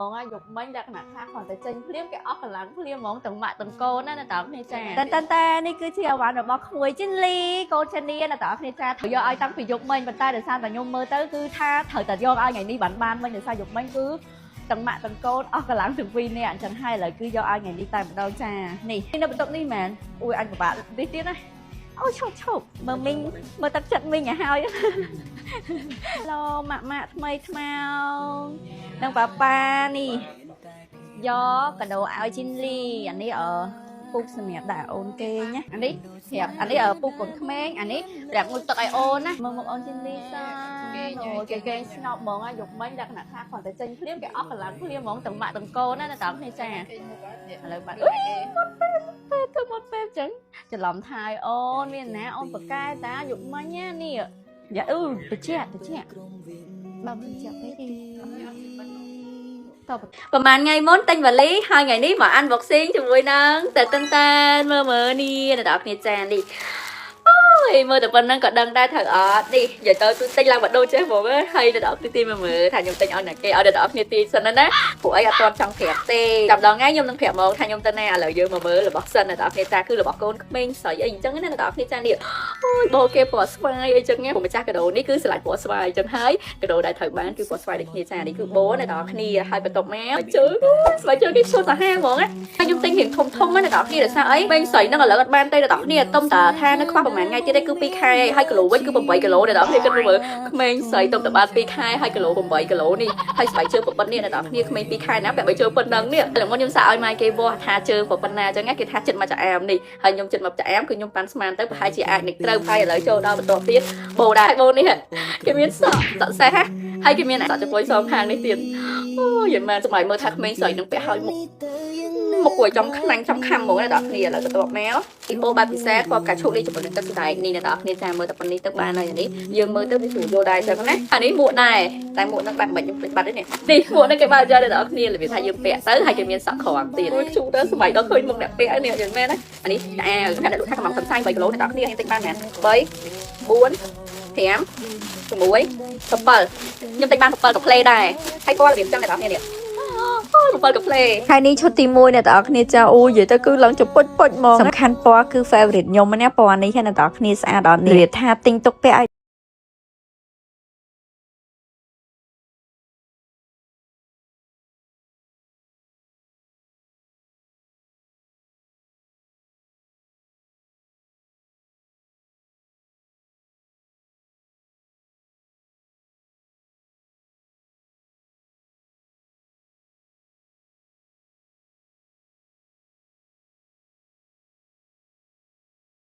mong á dục mấy đặc nặng khác còn tại chân phím cái óc là lắng phím mong từng mạng từng cô đó là tao này cha tênนี่คือเชียววันរបស់ក្មួយចិនលីកូនចិននេះណាតើគ្នាចាយកឲ្យតាំងពីយកមិញប៉ុន្តែដោយសារតែខ្ញុំមើលទៅគឺថាត្រូវតែយកឲ្យថ្ងៃនេះបានមិញដោយសារយកមិញគឺទាំងម៉ាក់ទាំងកូនអស់កម្លាំងទាំងពីរនេះអញ្ចឹងហើយឥឡូវគឺយកឲ្យថ្ងៃនេះតែម្ដងចានេះនៅបន្ទប់នេះមែនអ៊ុយអញពិបាកនេះទៀតណាអូឈប់មើលមីងមើលទឹកចិត្តមីងឲ្យហើយឡូម៉ាក់ថ្មីថ្មោនឹងប៉ាប៉ានេះយកកាដូឲ្យជីនលីអានេះពុកសម្រាប់ដាក់អូនគេណាអានេះប្រាប់អានេះពុកកូនក្មេងអានេះប្រាប់ងុយទឹកឲ្យអូនណាមើលមកអូនជីនលីសាគេស្នប់ហ្មងយកមិញដាក់ណាថាគាត់តែចេញភ្លាមគេអស់កម្លាំងភ្លាមហ្មងទាំងម៉ាក់ទាំងកូនណាតើគ្នាចាឥឡូវបាត់អុយទៅមកពេលចឹងច្រឡំថៃអូនមានណាអូនបកែតាយកមិញណានេះយ៉ាតិចបើមិនចាប់ពេកទេประมาณไงม้วนtinh và lý hai ngày ní mà ăn bọc xiên cho vui nâng từ tân tan mơ ni là đọc nhiệt tràn đi mơ từ bên nâng còn đăng đai thật đi giờ tôi tinh làm vật đôi chứ bộ với hay là đọc tin mà mơ thành nhung tinh ở này kia ở đây đọc nhiệt tin sân đó nè của ấy toàn trong thẹp tê cầm đó ngay nhung nâng thẹp một thành nhung tên này là giờ mà mơ là bọc sân là đọc nhiệt tràn cứ là bọc con mình sợi dây chân cái này là đọc nhiệt tràn đi bồ kê bỏ xoay ấy chân nghe của mình cha cái đồ ní cứ sẽ lại bỏ xoay chân thấy cái đồ đại thời bán cứ bỏ xoay được nhiệt tràn đi cứ bố này đọc ni hai bên tộc mé mà chơi cái show tà hang bọn á thành nhung tinh hiện thông á là đọc ni là sao ấy bên sợi nó là lỡ ban tây là đọc ni là tông tà tha nó khoa bằng mạng ngay đây cứ pi khai 2 kg វិញគឺ8 kg ដល់គ្នាគិតមើលក្មេងស្រីតុបតបាន2ខែ2 kg 8 kg នេះហើយស្បែកជើងប្រពន្ធនេះដល់គ្នាក្មេង2ខែណាបែបបីជើងប៉ុណ្ណឹងនេះតែមុនខ្ញុំសាកឲ្យម៉ែគេវាស់ថាជើងប្រពន្ធណាអញ្ចឹងគេថាចិត្តមកចាអាមនេះហើយខ្ញុំចិត្តមកចាអាមគឺខ្ញុំប៉ាន់ស្មានទៅប្រហែលជាអាចនឹងត្រូវហើយឥឡូវចូលដល់បន្តទៀតបូដែរបូនេះគេមានសក់សេះហើយគេមានសក់ចំពុយសងខាងនេះទៀតអូយមិនសម័យមើលថាក្មេងស្រីនឹងពាក់ឲ្យមុខគួយចំខ្លាញ់ចំខំហ្មងណាដល់គ្នាឥឡូវទៅតបមកពីបូបាពិសេសគាត់កាឈូកនេះជាមួយនឹងទឹកស្ដែកនេះណាដល់គ្នាចាំមើលតែប៉ុណ្នេះទឹកបានហើយនេះយើងមើលទៅវាស្រួលយល់ដែរចឹងណាអានេះមួកដែរតែមួកនឹងបាត់មិនខ្ញុំភ្លេចបាត់ទេនេះមួកនេះគេបើយកដល់គ្នារបៀបថាយើងពាក់ទៅហើយគេមានសក់ក្រងទៀតជូទៅសម័យដល់ឃើញមុខអ្នកពាក់នេះយ៉ាងមែនណាអានេះអាអ្នកលោកថាកំងសំសាយ3 kg ណាដល់គ្នាខ្ញុំតិចបានមែន3 4 5 6 7ខ្ញុំតិចបាន7កាផ្លេដែរហើយគាត់របៀបចឹងអ្នកដល់គ្នានេះ7កាផ្លេហើយនេះឈុតទី1អ្នកទាំងអស់គ្នាចាអូយនិយាយទៅគឺឡើងចពុចហ្មងសំខាន់ពណ៌គឺ favorite ខ្ញុំណាពណ៌នេះហើយអ្នកទាំងអស់គ្នាស្អាតអត់និយាយថាទិញទុកពាក់